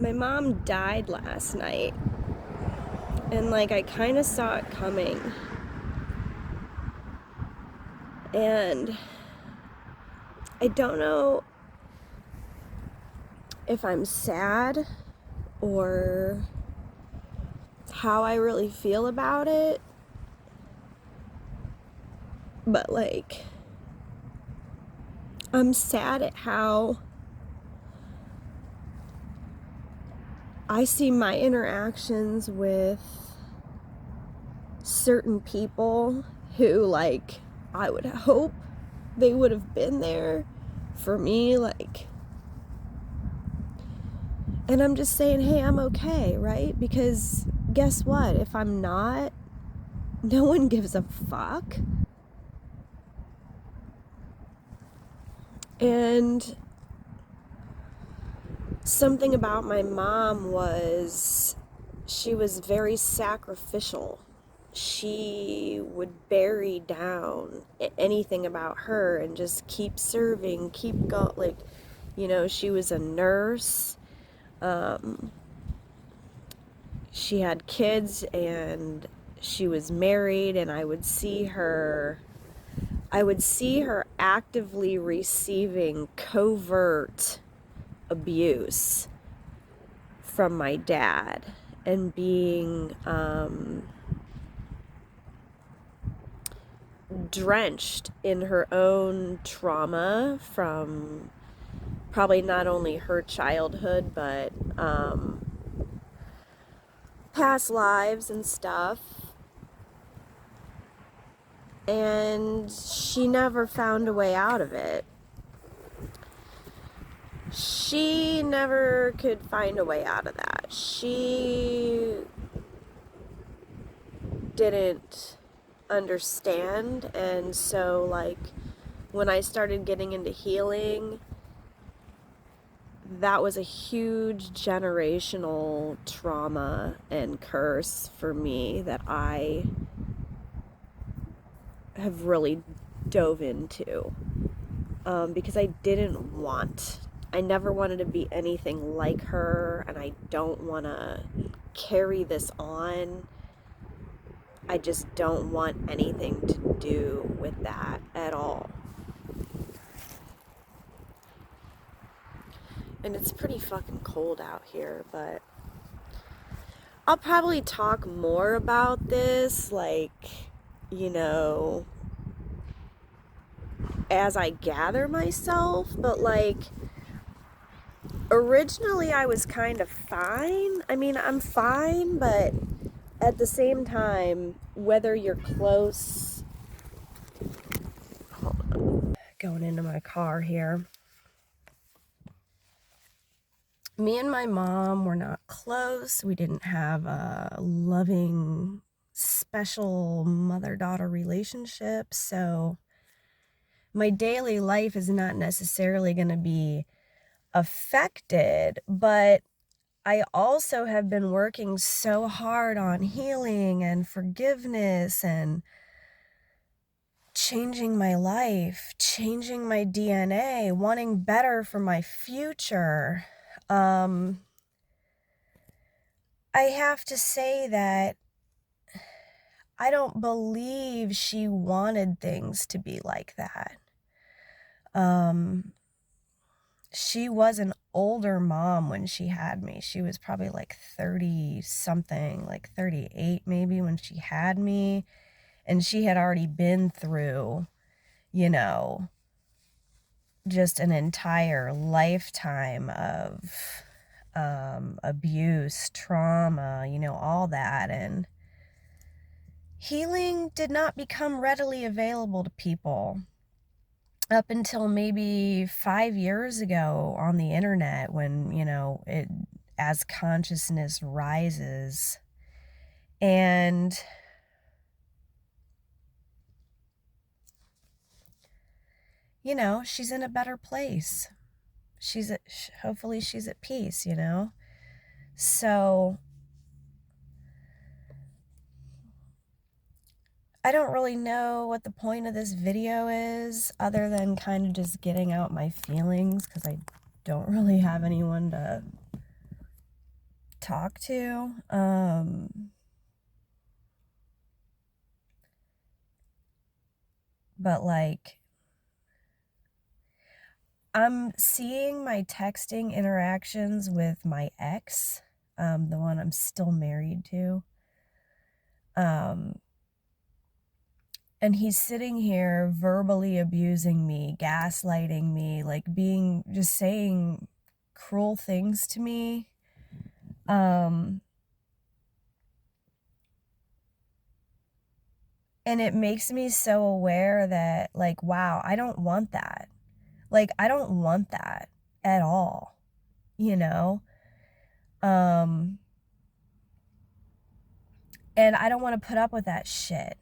My mom died last night, and like I kind of saw it coming, and I don't know if I'm sad or how I really feel about it, but like I'm sad at how I see my interactions with certain people who, like, I would hope they would have been there for me, like, and I'm just saying, hey, I'm okay, right? Because guess what? If I'm not, no one gives a fuck. And something about my mom was she was very sacrificial. She would bury down anything about her and just keep serving, keep going. Like, you know, she was a nurse. She had kids and she was married, and I would see her actively receiving covert abuse from my dad and being drenched in her own trauma from probably not only her childhood, but past lives and stuff. And she never found a way out of it. She never could find a way out of that. She didn't understand. And so, like, when I started getting into healing, that was a huge generational trauma and curse for me that I have really dove into, because I never wanted to be anything like her, and I don't want to carry this on. I just don't want anything to do with that at all. And it's pretty fucking cold out here, but I'll probably talk more about this, like, you know, as I gather myself. But like, originally I was kind of fine. I mean, I'm fine, but at the same time, whether you're close... Hold on. Going into my car here. Me and my mom were not close. We didn't have a loving, special mother-daughter relationship. So my daily life is not necessarily going to be affected, but I also have been working so hard on healing and forgiveness and changing my life, changing my DNA, wanting better for my future. I have to say that I don't believe she wanted things to be like that. She was an older mom when she had me. She was probably like 30 something, like 38 maybe when she had me. And she had already been through, you know, just an entire lifetime of abuse, trauma, you know, all that. And healing did not become readily available to people up until maybe 5 years ago on the internet, when, you know, as consciousness rises. And you know, she's in a better place. Hopefully she's at peace, you know. So I don't really know what the point of this video is, other than kind of just getting out my feelings, because I don't really have anyone to talk to. But like, I'm seeing my texting interactions with my ex, the one I'm still married to. And he's sitting here verbally abusing me, gaslighting me, like just saying cruel things to me. And it makes me so aware that, like, wow, I don't want that. Like, I don't want that at all, you know? And I don't want to put up with that shit.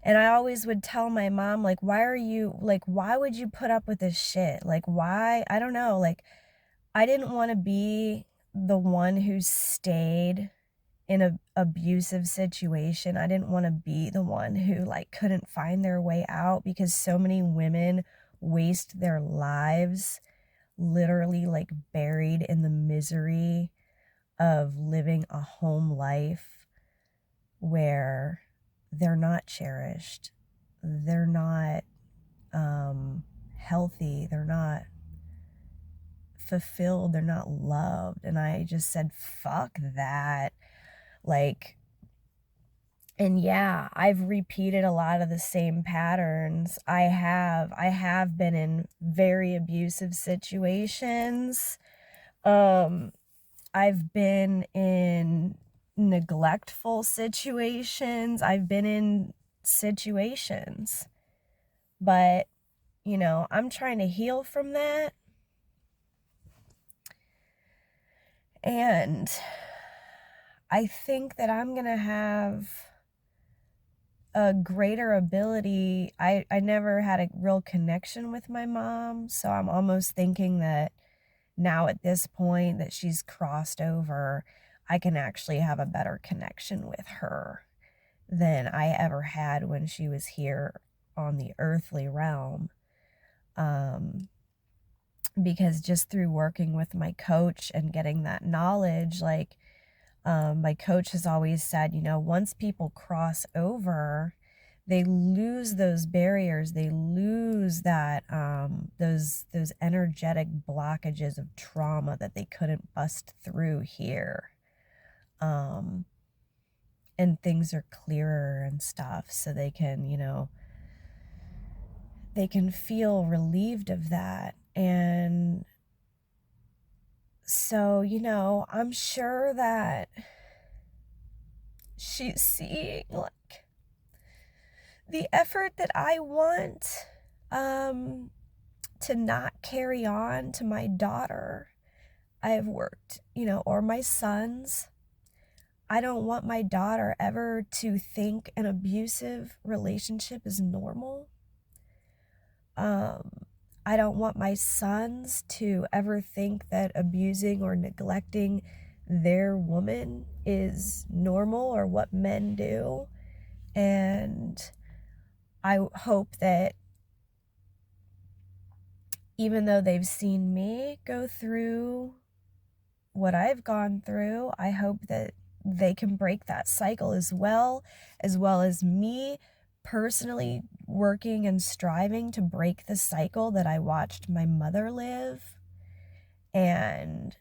And I always would tell my mom, like, why would you put up with this shit? Like, why? I don't know. Like, I didn't want to be the one who stayed in an abusive situation. I didn't want to be the one who, like, couldn't find their way out, because so many women waste their lives literally, like, buried in the misery of living a home life where they're not cherished, they're not healthy, they're not fulfilled, they're not loved. And I just said, fuck that. Like, and yeah, I've repeated a lot of the same patterns. I have been in very abusive situations. I've been in neglectful situations. I've been in situations. But, you know, I'm trying to heal from that. And I think that I'm going to have a greater ability. I never had a real connection with my mom, so I'm almost thinking that now at this point that she's crossed over, I can actually have a better connection with her than I ever had when she was here on the earthly realm. Because just through working with my coach and getting that knowledge, like, my coach has always said, you know, once people cross over, they lose those barriers. They lose that, those energetic blockages of trauma that they couldn't bust through here. And things are clearer and stuff, so they can, you know, they can feel relieved of that. And so, you know, I'm sure that she's seeing, like, the effort that I want to not carry on to my daughter. I have worked, you know, or my sons. I don't want my daughter ever to think an abusive relationship is normal. I don't want my sons to ever think that abusing or neglecting their woman is normal or what men do. And I hope that even though they've seen me go through what I've gone through, I hope that they can break that cycle as well as me personally working and striving to break the cycle that I watched my mother live. And,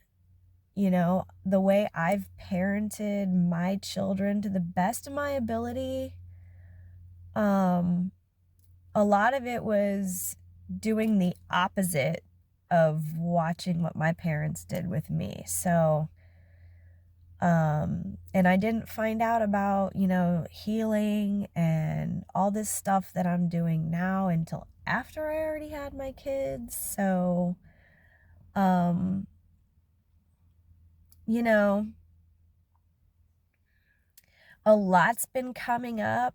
you know, the way I've parented my children to the best of my ability, a lot of it was doing the opposite of watching what my parents did with me. So, and I didn't find out about, you know, healing and all this stuff that I'm doing now until after I already had my kids. So, you know, a lot's been coming up.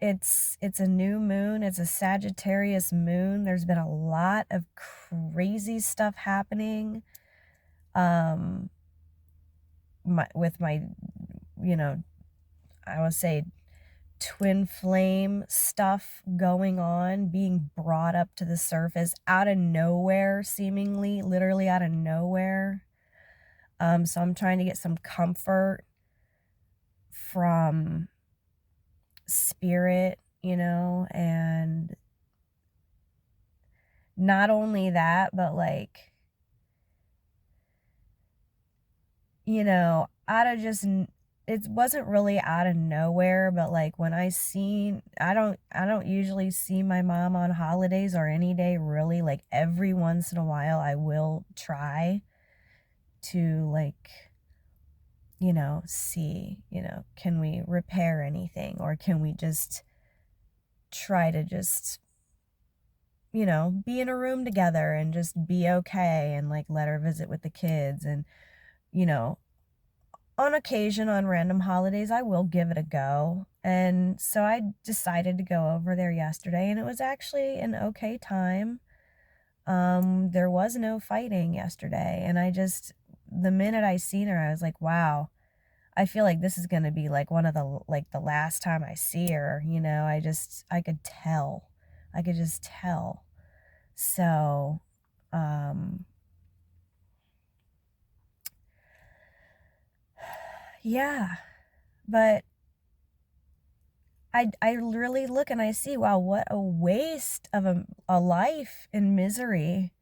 It's a new moon. It's a Sagittarius moon. There's been a lot of crazy stuff happening. With my, you know, I would say twin flame stuff going on, being brought up to the surface out of nowhere, seemingly, literally out of nowhere. So I'm trying to get some comfort from spirit, and not only that, but like, out of just, it wasn't really out of nowhere, but like when I don't usually see my mom on holidays or any day really. Like every once in a while I will try to like, see, can we repair anything, or can we just try to just, be in a room together and just be okay, and like let her visit with the kids. And, you know, on occasion, on random holidays, I will give it a go. And so I decided to go over there yesterday, and it was actually an okay time. There was no fighting yesterday, and the minute I seen her, I was like, wow, I feel like this is going to be like one of the last time I see her, I could tell. I could just tell. So, yeah, but I really look and I see, wow, what a waste of a life in misery,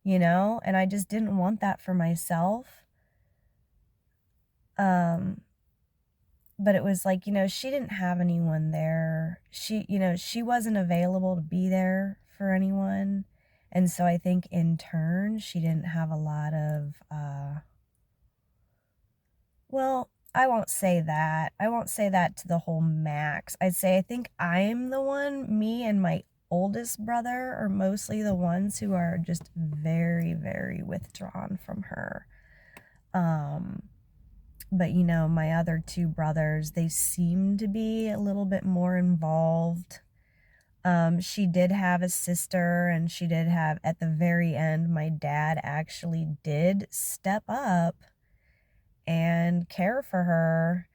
and I just didn't want that for myself. But it was like, she didn't have anyone there. She wasn't available to be there for anyone. And so I think in turn, she didn't have a lot of, well, I won't say that. I won't say that to the whole max. I'd say I think I'm the one, me and my oldest brother are mostly the ones who are just very, very withdrawn from her. But my other two brothers, they seem to be a little bit more involved. She did have a sister, and she did have, at the very end, my dad actually did step up and care for her.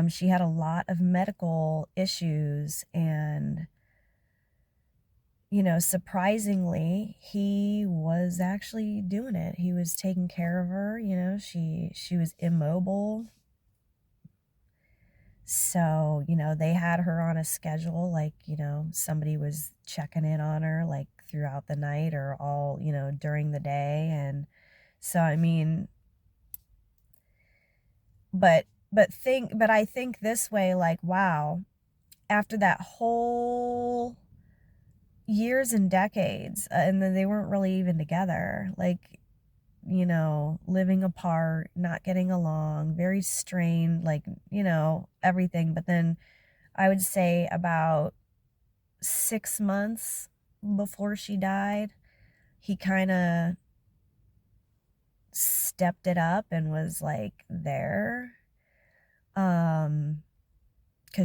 She had a lot of medical issues, and surprisingly, he was actually doing it. He was taking care of her. She was immobile. So, they had her on a schedule, like, somebody was checking in on her, like, throughout the night or all, during the day. And so, I mean, but I think this way, like, wow, after that whole years and decades, and then they weren't really even together, like, living apart, not getting along, very strained, like, everything. But then I would say about 6 months before she died, he kind of stepped it up and was like there, because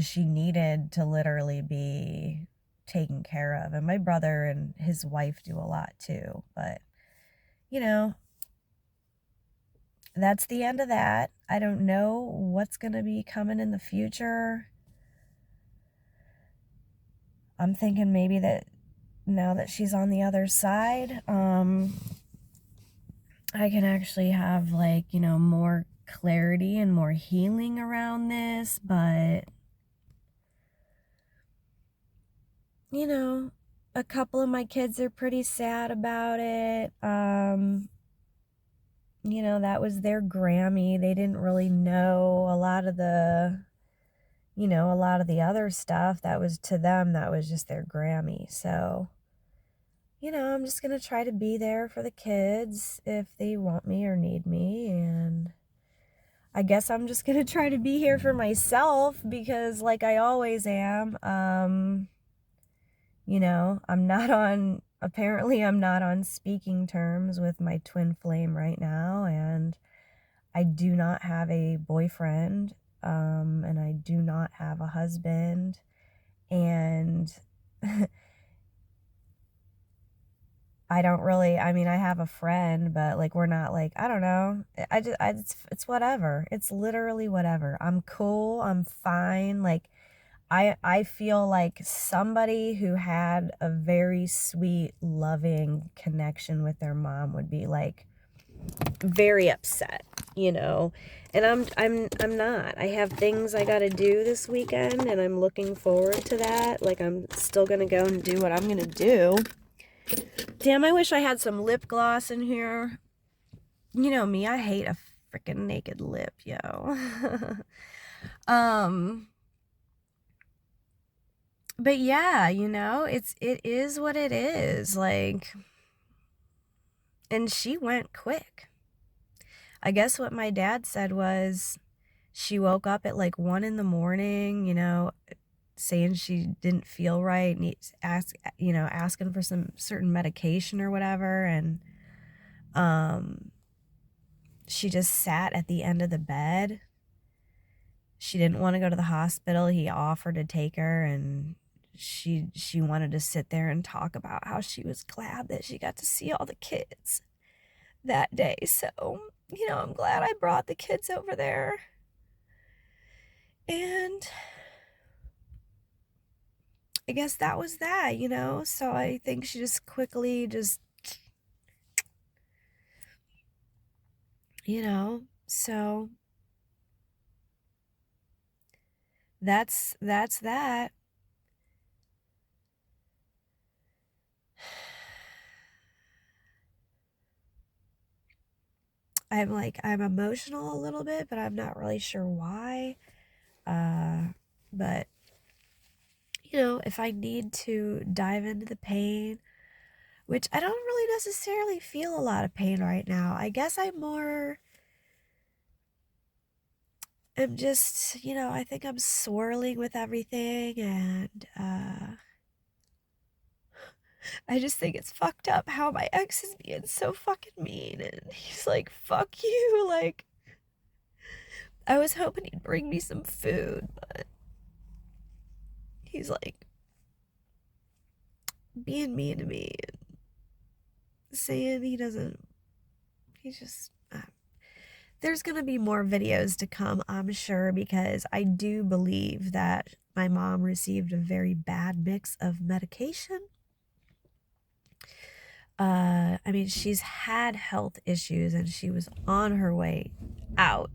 she needed to literally be taken care of. And my brother and his wife do a lot too, but that's the end of that. I don't know what's going to be coming in the future. I'm thinking maybe that now that she's on the other side, I can actually have, like, more clarity and more healing around this. But, a couple of my kids are pretty sad about it. That was their Grammy. They didn't really know a lot of the other stuff. That was, to them, that was just their Grammy. So, I'm just going to try to be there for the kids if they want me or need me. And I guess I'm just going to try to be here for myself, because like I always am, apparently I'm not on speaking terms with my twin flame right now. And I do not have a boyfriend, and I do not have a husband. And I have a friend, but like, we're not like, I don't know. It's whatever. It's literally whatever. I'm cool. I'm fine. Like, I feel like somebody who had a very sweet, loving connection with their mom would be like very upset, you know. And I'm not. I have things I got to do this weekend, and I'm looking forward to that. Like, I'm still going to go and do what I'm going to do. Damn, I wish I had some lip gloss in here. You know me, I hate a freaking naked lip, yo. But yeah, you know, it is what it is. Like, and she went quick. I guess what my dad said was she woke up at like 1 in the morning, you know, saying she didn't feel right, needs asking for some certain medication or whatever, and she just sat at the end of the bed. She didn't want to go to the hospital. He offered to take her, and she wanted to sit there and talk about how she was glad that she got to see all the kids that day. So, you know, I'm glad I brought the kids over there. And I guess that was that, you know? So I think she just quickly you know, so that's that. I'm emotional a little bit, but I'm not really sure why. But you know, if I need to dive into the pain, which I don't really necessarily feel a lot of pain right now. I guess I'm just, you know, I think I'm swirling with everything, and I just think it's fucked up how my ex is being so fucking mean, and he's like, fuck you, like, I was hoping he'd bring me some food, but he's like being mean to me and saying he's just, there's gonna be more videos to come, I'm sure, because I do believe that my mom received a very bad mix of medication. I mean, she's had health issues and she was on her way out.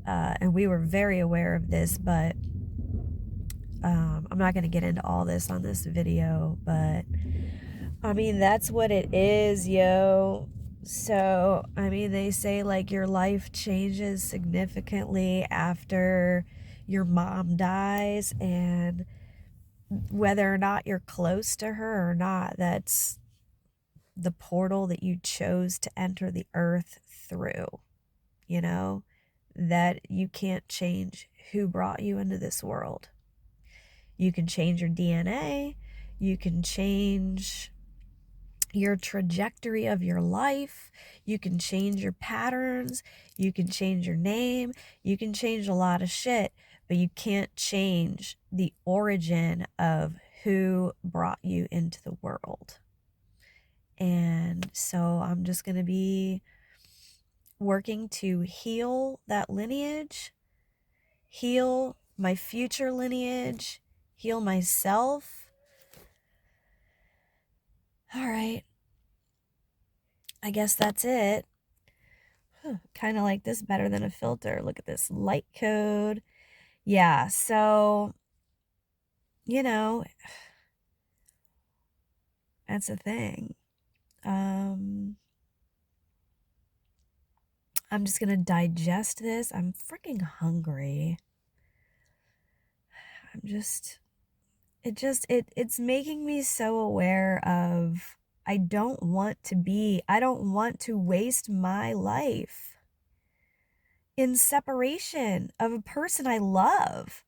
And we were very aware of this, but I'm not going to get into all this on this video, but I mean, that's what it is, yo. So, I mean, they say like your life changes significantly after your mom dies, and whether or not you're close to her or not, that's the portal that you chose to enter the earth through, you know, that you can't change who brought you into this world. You can change your DNA, you can change your trajectory of your life, you can change your patterns, you can change your name, you can change a lot of shit, but you can't change the origin of who brought you into the world. And so I'm just going to be working to heal that lineage, heal my future lineage, heal myself. All right. I guess that's it. Kind of like this better than a filter. Look at this light code. Yeah, so, you know, that's the thing. I'm just going to digest this. I'm freaking hungry. It's making me so aware of I don't want to waste my life in separation of a person I love.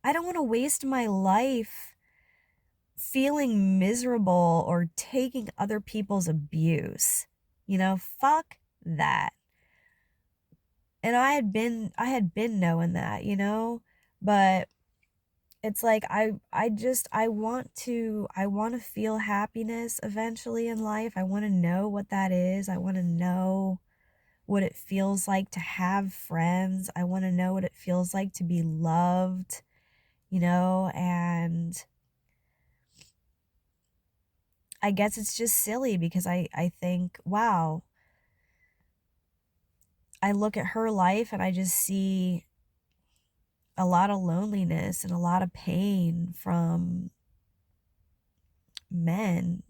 I don't want to waste my life feeling miserable or taking other people's abuse. You know, fuck that. And I had been knowing that, you know, but it's like I want to feel happiness eventually in life. I want to know what that is. I want to know what it feels like to have friends. I want to know what it feels like to be loved, you know, and I guess it's just silly because I think, wow, I look at her life and I just see a lot of loneliness and a lot of pain from men.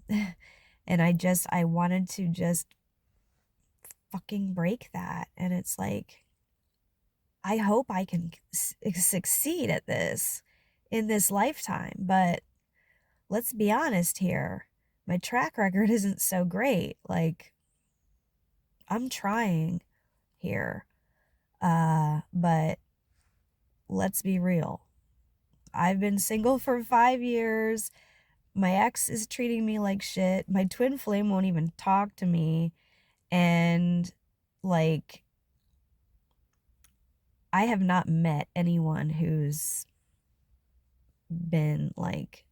And I wanted to just fucking break that. And it's like, I hope I can succeed at this in this lifetime. But let's be honest here. My track record isn't so great. Like, I'm trying here. But let's be real. I've been single for 5 years. My ex is treating me like shit. My twin flame won't even talk to me. And, like, I have not met anyone who's been, like,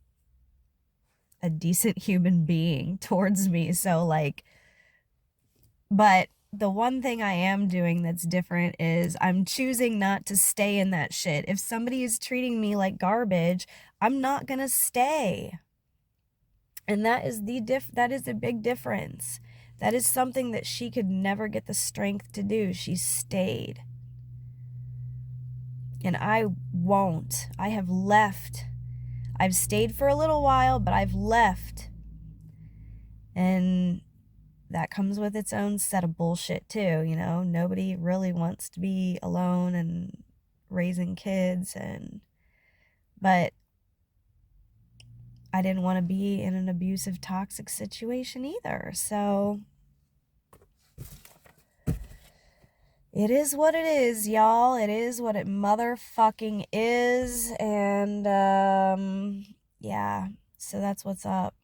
a decent human being towards me. So, like, but the one thing I am doing that's different is I'm choosing not to stay in that shit. If somebody is treating me like garbage, I'm not gonna stay. And that is a big difference. That is something that she could never get the strength to do. She stayed. And I won't. I have left. I've stayed for a little while, but I've left. And that comes with its own set of bullshit too, you know? Nobody really wants to be alone and raising kids, but I didn't want to be in an abusive, toxic situation either. So it is what it is, y'all. It is what it motherfucking is. And yeah, so that's what's up.